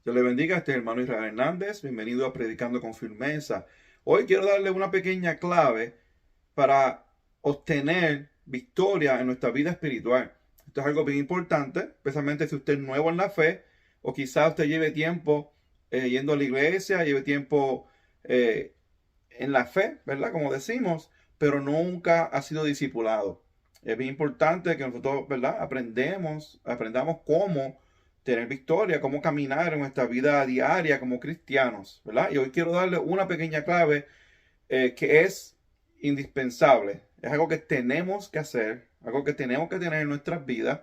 Dios le bendiga, este es el hermano Israel Hernández. Bienvenido a Predicando con Firmeza. Hoy quiero darle una pequeña clave para obtener victoria en nuestra vida espiritual. Esto es algo bien importante, especialmente si usted es nuevo en la fe o quizás usted lleve tiempo yendo a la iglesia, lleve tiempo eh, en la fe, ¿verdad? Como decimos, pero nunca ha sido discipulado. Es bien importante que nosotros, ¿verdad? Aprendamos cómo tener victoria, cómo caminar en nuestra vida diaria como cristianos, ¿verdad? Y hoy quiero darle una pequeña clave que es indispensable. Es algo que tenemos que hacer, algo que tenemos que tener en nuestras vidas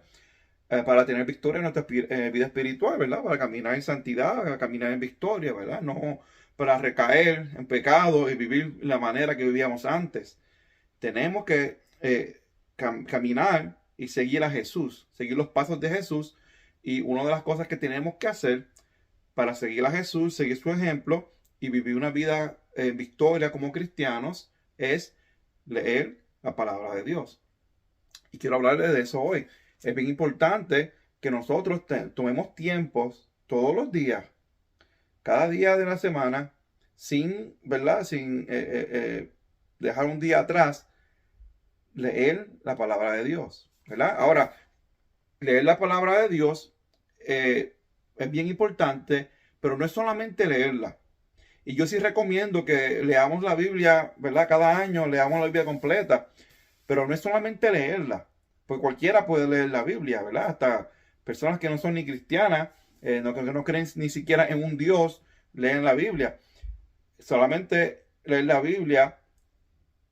para tener victoria en nuestra vida espiritual, ¿verdad? Para caminar en santidad, para caminar en victoria, ¿verdad? No para recaer en pecado y vivir la manera que vivíamos antes. Tenemos que caminar y seguir a Jesús, seguir los pasos de Jesús. Y una de las cosas que tenemos que hacer para seguir a Jesús, seguir su ejemplo y vivir una vida en victoria como cristianos es leer la palabra de Dios. Y quiero hablarles de eso hoy. Es bien importante que nosotros tomemos tiempos todos los días, cada día de la semana, sin, ¿verdad? Sin dejar un día atrás, leer la palabra de Dios, ¿verdad? Ahora, leer la palabra de Dios es bien importante, pero no es solamente leerla. Y yo sí recomiendo que leamos la Biblia, ¿verdad? Cada año leamos la Biblia completa, pero no es solamente leerla, pues cualquiera puede leer la Biblia, ¿verdad? Hasta personas que no son ni cristianas, que no creen ni siquiera en un Dios, leen la Biblia. Solamente leer la Biblia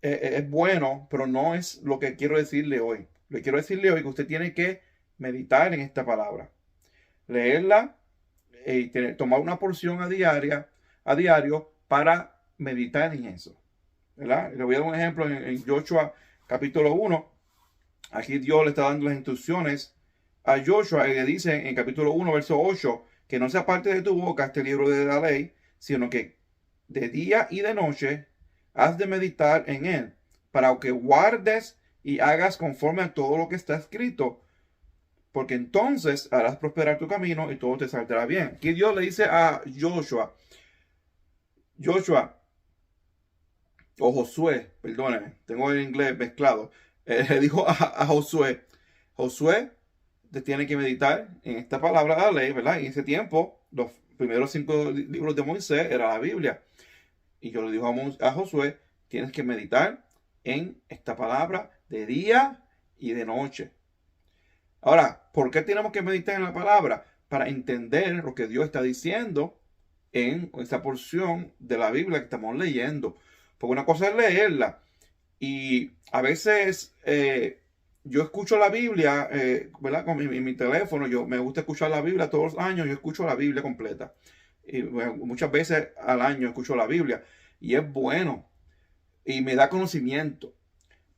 es bueno, pero no es lo que quiero decirle hoy. Lo que quiero decirle hoy es que usted tiene que meditar en esta palabra, leerla y tomar una porción a diario para meditar en eso, ¿verdad? Le voy a dar un ejemplo en Joshua capítulo 1. Aquí Dios le está dando las instrucciones a Joshua y le dice en capítulo 1, verso 8, que no sea parte de tu boca este libro de la ley, sino que de día y de noche has de meditar en él, para que guardes y hagas conforme a todo lo que está escrito, porque entonces harás prosperar tu camino y todo te saldrá bien. Aquí Dios le dice a Joshua, o Josué, perdóneme, tengo el inglés mezclado, le dijo a Josué, te tiene que meditar en esta palabra de la ley, ¿verdad? En ese tiempo, los primeros 5 libros de Moisés era la Biblia. Y yo le digo a Josué, tienes que meditar en esta palabra de día y de noche. Ahora, ¿por qué tenemos que meditar en la palabra? Para entender lo que Dios está diciendo en esa porción de la Biblia que estamos leyendo. Porque una cosa es leerla y a veces yo escucho la Biblia, ¿verdad? Con mi teléfono, yo me gusta escuchar la Biblia todos los años, yo escucho la Biblia completa. Y bueno, muchas veces al año escucho la Biblia y es bueno y me da conocimiento.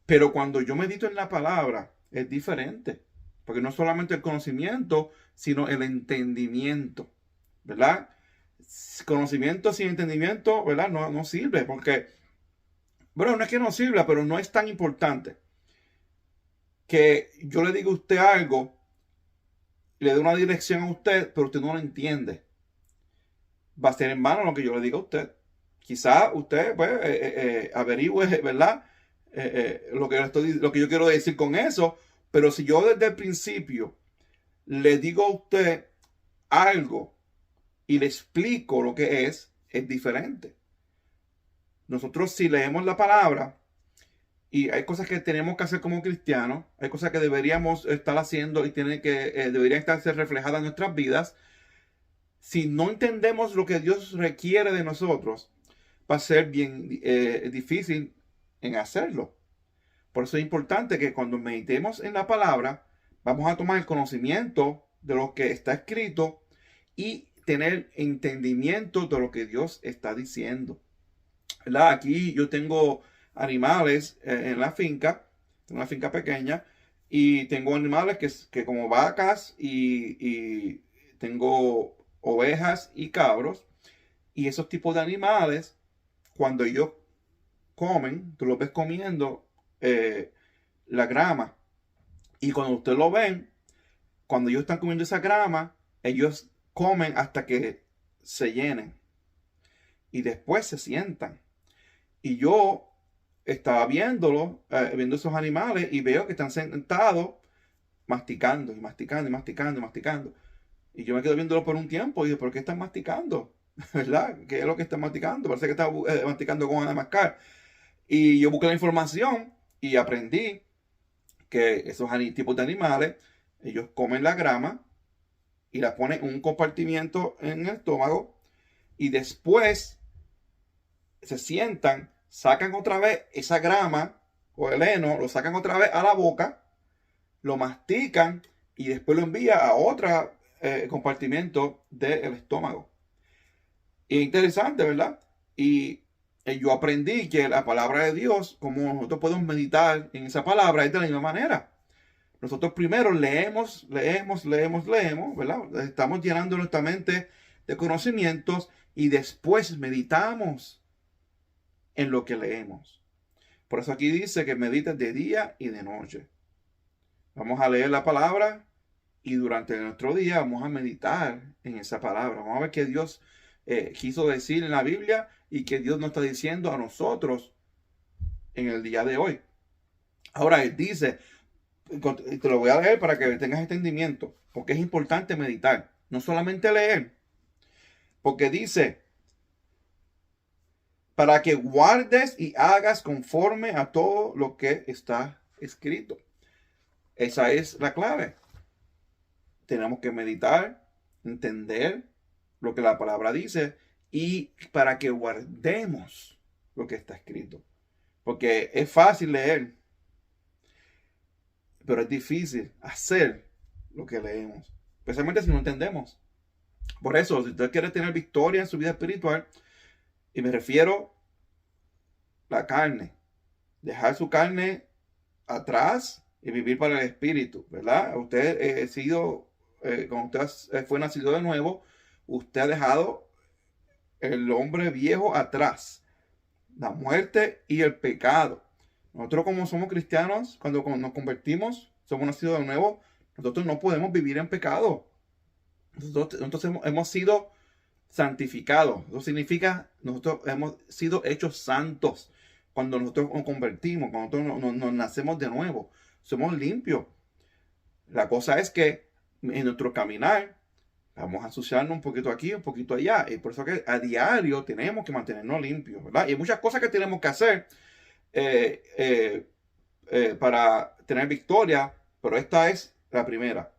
Pero cuando yo medito en la palabra es diferente, porque no es solamente el conocimiento, sino el entendimiento, ¿verdad? Conocimiento sin entendimiento, ¿verdad? No sirve, porque, bueno, no es que no sirva, pero no es tan importante que yo le diga a usted algo, le dé una dirección a usted, pero usted no lo entiende. Va a ser en vano lo que yo le diga a usted. Quizá usted pues, averigüe, ¿verdad? Lo que yo quiero decir con eso, pero si yo desde el principio le digo a usted algo y le explico lo que es diferente. Nosotros si leemos la palabra y hay cosas que tenemos que hacer como cristianos, hay cosas que deberíamos estar haciendo y deberían estarse reflejadas en nuestras vidas. Si no entendemos lo que Dios requiere de nosotros, va a ser bien difícil en hacerlo. Por eso es importante que cuando meditemos en la palabra, vamos a tomar el conocimiento de lo que está escrito y tener entendimiento de lo que Dios está diciendo. ¿Verdad? Aquí yo tengo animales en la finca, una finca pequeña, y tengo animales que como vacas y tengo ovejas y cabros, y esos tipos de animales, cuando ellos comen, tú los ves comiendo la grama, y cuando ustedes lo ven, cuando ellos están comiendo esa grama, ellos comen hasta que se llenen y después se sientan. Y yo estaba viendo esos animales y veo que están sentados masticando y masticando y masticando y masticando. Y yo me quedo viéndolo por un tiempo y digo, ¿por qué están masticando? ¿Verdad? ¿Qué es lo que están masticando? Parece que están masticando con ganas de mascar. Y yo busqué la información y aprendí que esos tipos de animales, ellos comen la grama y la ponen en un compartimiento en el estómago y después se sientan, sacan otra vez esa grama o el heno, lo sacan otra vez a la boca, lo mastican y después lo envía a otro compartimento del estómago. Y es interesante, ¿verdad? Y yo aprendí que la palabra de Dios, como nosotros podemos meditar en esa palabra, es de la misma manera. Nosotros primero leemos, ¿verdad? Estamos llenando nuestra mente de conocimientos y después meditamos en lo que leemos. Por eso aquí dice que medites de día y de noche. Vamos a leer la palabra y durante nuestro día vamos a meditar en esa palabra. Vamos a ver qué Dios quiso decir en la Biblia y que Dios nos está diciendo a nosotros en el día de hoy. Ahora Él dice, te lo voy a leer para que tengas entendimiento, porque es importante meditar, no solamente leer, porque dice, para que guardes y hagas conforme a todo lo que está escrito. Esa es la clave. Tenemos que meditar, entender lo que la palabra dice y para que guardemos lo que está escrito. Porque es fácil leer, pero es difícil hacer lo que leemos, especialmente si no entendemos. Por eso, si usted quiere tener victoria en su vida espiritual, y me refiero a la carne, dejar su carne atrás y vivir para el espíritu, ¿verdad? Usted cuando usted fue nacido de nuevo, usted ha dejado el hombre viejo atrás, la muerte y el pecado. Nosotros como somos cristianos, cuando nos convertimos, somos nacidos de nuevo, nosotros no podemos vivir en pecado. Nosotros hemos sido santificados. Eso significa nosotros hemos sido hechos santos. Cuando nosotros nos convertimos, cuando nosotros nos nacemos de nuevo, somos limpios. La cosa es que en nuestro caminar vamos a ensuciarnos un poquito aquí, un poquito allá. Y por eso que a diario tenemos que mantenernos limpios, ¿verdad? Y hay muchas cosas que tenemos que hacer para tener victoria, pero esta es la primera.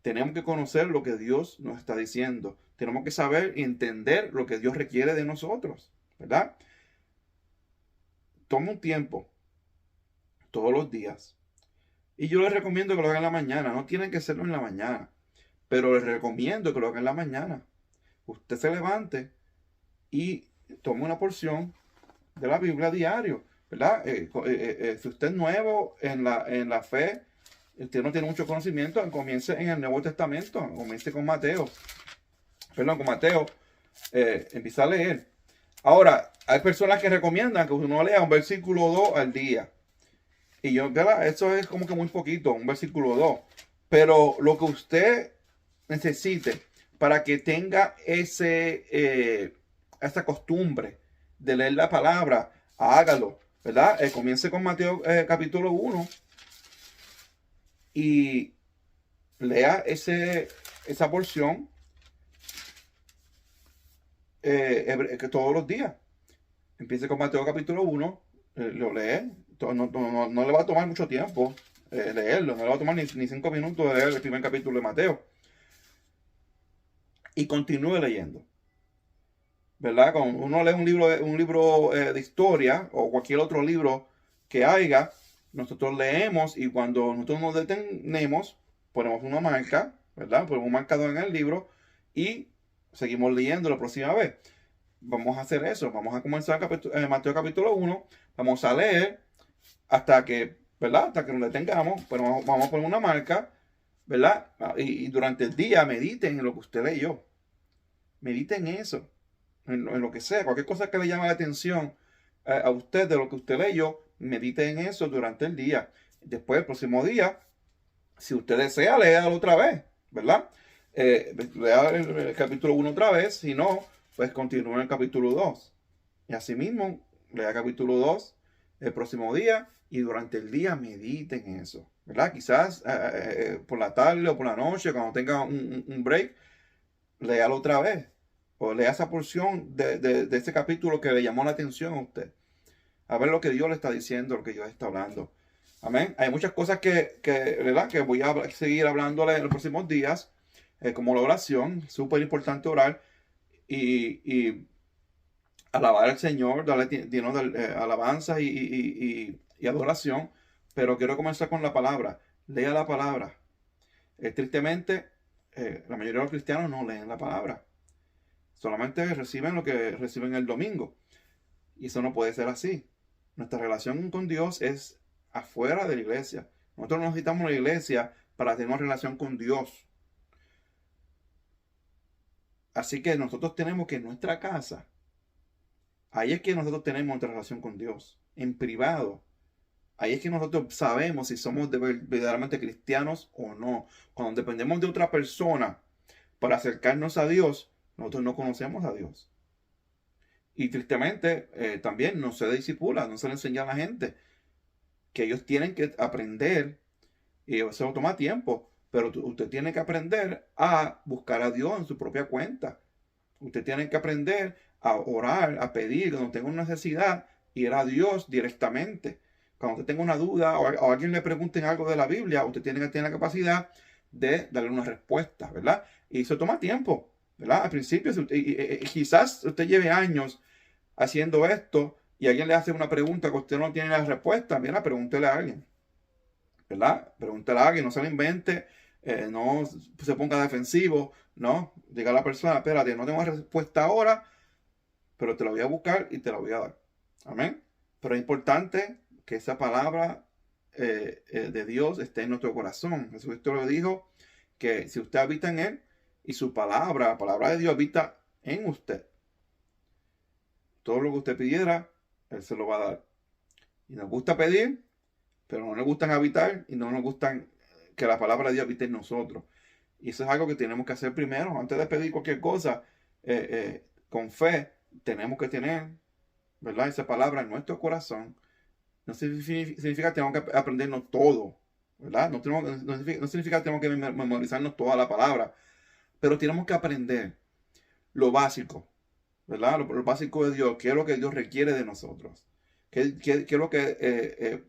Tenemos que conocer lo que Dios nos está diciendo. Tenemos que saber y entender lo que Dios requiere de nosotros, ¿verdad? Toma un tiempo todos los días. Y yo les recomiendo que lo hagan en la mañana. No tienen que hacerlo en la mañana, pero les recomiendo que lo hagan en la mañana. Usted se levante y tome una porción de la Biblia diario, ¿verdad? Si usted es nuevo en la fe, usted no tiene mucho conocimiento, comience en el Nuevo Testamento, comience con Mateo. Empieza a leer. Ahora, hay personas que recomiendan que uno lea un versículo 2 al día. Y yo, ¿verdad? Eso es como que muy poquito, un versículo 2. Pero lo que usted necesite para que tenga esa costumbre de leer la palabra, hágalo, ¿verdad? Comience con Mateo capítulo 1 y lea esa porción todos los días. Empiece con Mateo capítulo 1, lo lee, no le va a tomar mucho tiempo leerlo, no le va a tomar ni 5 minutos de leer el primer capítulo de Mateo. Y continúe leyendo, ¿verdad? Cuando uno lee un libro de historia o cualquier otro libro que haya, nosotros leemos y cuando nosotros nos detenemos, ponemos una marca, ¿verdad? Ponemos un marcador en el libro y seguimos leyendo la próxima vez. Vamos a hacer eso. Vamos a comenzar Mateo capítulo 1. Vamos a leer hasta que, ¿verdad? Hasta que nos detengamos. Pero vamos a poner una marca, ¿verdad? Y durante el día mediten en lo que usted leyó. Mediten en eso. En lo que sea. Cualquier cosa que le llame la atención a usted de lo que usted leyó, medite en eso durante el día. Después, el próximo día, si usted desea, léalo otra vez, ¿verdad? lea el capítulo 1 otra vez. Si no, pues continúa en el capítulo 2. Y asimismo, lea el capítulo 2 el próximo día y durante el día mediten en eso, ¿verdad? Quizás por la tarde o por la noche, cuando tenga un break, léalo otra vez. O lea esa porción de ese capítulo que le llamó la atención a usted. A ver lo que Dios le está diciendo, lo que Dios está hablando. Amén. Hay muchas cosas ¿verdad? Que voy a seguir hablándole en los próximos días, como la oración. Súper importante orar y alabar al Señor, darle alabanza y adoración. Pero quiero comenzar con la palabra. Lea la palabra. Tristemente, la mayoría de los cristianos no leen la palabra. Solamente reciben lo que reciben el domingo. Y eso no puede ser así. Nuestra relación con Dios es afuera de la iglesia. Nosotros no necesitamos la iglesia para tener una relación con Dios. Así que nosotros tenemos que en nuestra casa, ahí es que nosotros tenemos nuestra relación con Dios, en privado. Ahí es que nosotros sabemos si somos verdaderamente cristianos o no. Cuando dependemos de otra persona para acercarnos a Dios, nosotros no conocemos a Dios. Y tristemente también no se discipula, no se le enseña a la gente que ellos tienen que aprender, y eso toma tiempo, pero usted tiene que aprender a buscar a Dios en su propia cuenta. Usted tiene que aprender a orar, a pedir, cuando tenga una necesidad, ir a Dios directamente. Cuando usted tenga una duda o alguien le pregunte algo de la Biblia, usted tiene que tener la capacidad de darle una respuesta, ¿verdad? Y eso toma tiempo, ¿verdad? Al principio, quizás usted lleve años haciendo esto y alguien le hace una pregunta que usted no tiene la respuesta, mira, pregúntele a alguien, ¿verdad? Pregúntele a alguien, no se lo invente, no se ponga defensivo, no, diga a la persona, espérate, no tengo respuesta ahora, pero te la voy a buscar y te la voy a dar. Amén. Pero es importante que esa palabra de Dios esté en nuestro corazón. Jesucristo lo dijo, que si usted habita en Él y su palabra, la palabra de Dios habita en usted, todo lo que usted pidiera, Él se lo va a dar. Y nos gusta pedir, pero no nos gustan habitar y no nos gustan que la palabra de Dios habite en nosotros. Y eso es algo que tenemos que hacer primero. Antes de pedir cualquier cosa, con fe, tenemos que tener, ¿verdad?, esa palabra en nuestro corazón. No significa que tenemos que aprendernos todo, ¿verdad? No significa que tenemos que memorizarnos toda la palabra, pero tenemos que aprender lo básico, ¿verdad? Lo básico de Dios, qué es lo que Dios requiere de nosotros, qué es lo que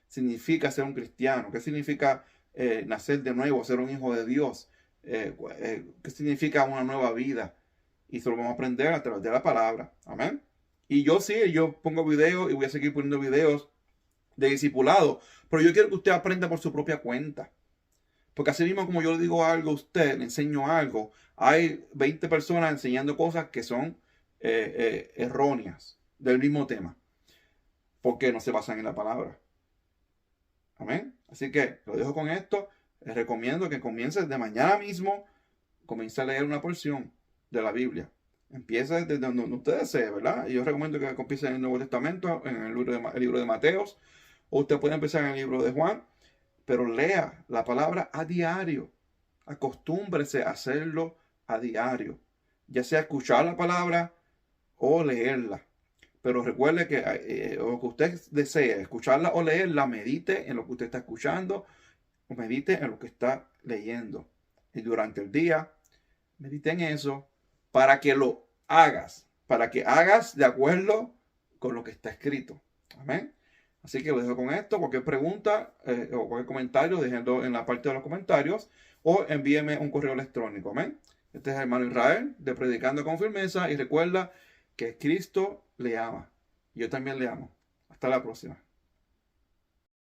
significa ser un cristiano, qué significa nacer de nuevo, ser un hijo de Dios, qué significa una nueva vida. Y eso lo vamos a aprender a través de la palabra. Amén. Y yo pongo videos y voy a seguir poniendo videos de discipulado, pero yo quiero que usted aprenda por su propia cuenta. Porque así mismo como yo le digo algo a usted, le enseño algo, hay 20 personas enseñando cosas que son erróneas del mismo tema, porque no se basan en la palabra. Amén. Así que lo dejo con esto. Les recomiendo que comience de mañana mismo, comience a leer una porción de la Biblia. Empieza desde donde usted desee, ¿verdad? Y yo recomiendo que empiece en el Nuevo Testamento, en el libro de Mateos, o usted puede empezar en el libro de Juan, pero lea la palabra a diario. Acostúmbrese a hacerlo a diario, ya sea escuchar la palabra o leerla. Pero recuerde que lo que usted desee, escucharla o leerla, medite en lo que usted está escuchando o medite en lo que está leyendo. Y durante el día, medite en eso para que lo hagas, para que hagas de acuerdo con lo que está escrito. Amén. Así que lo dejo con esto. Cualquier pregunta o cualquier comentario, déjenlo en la parte de los comentarios o envíeme un correo electrónico. Amén. Este es el hermano Israel de Predicando con Firmeza y recuerda que Cristo le ama. Yo también le amo. Hasta la próxima.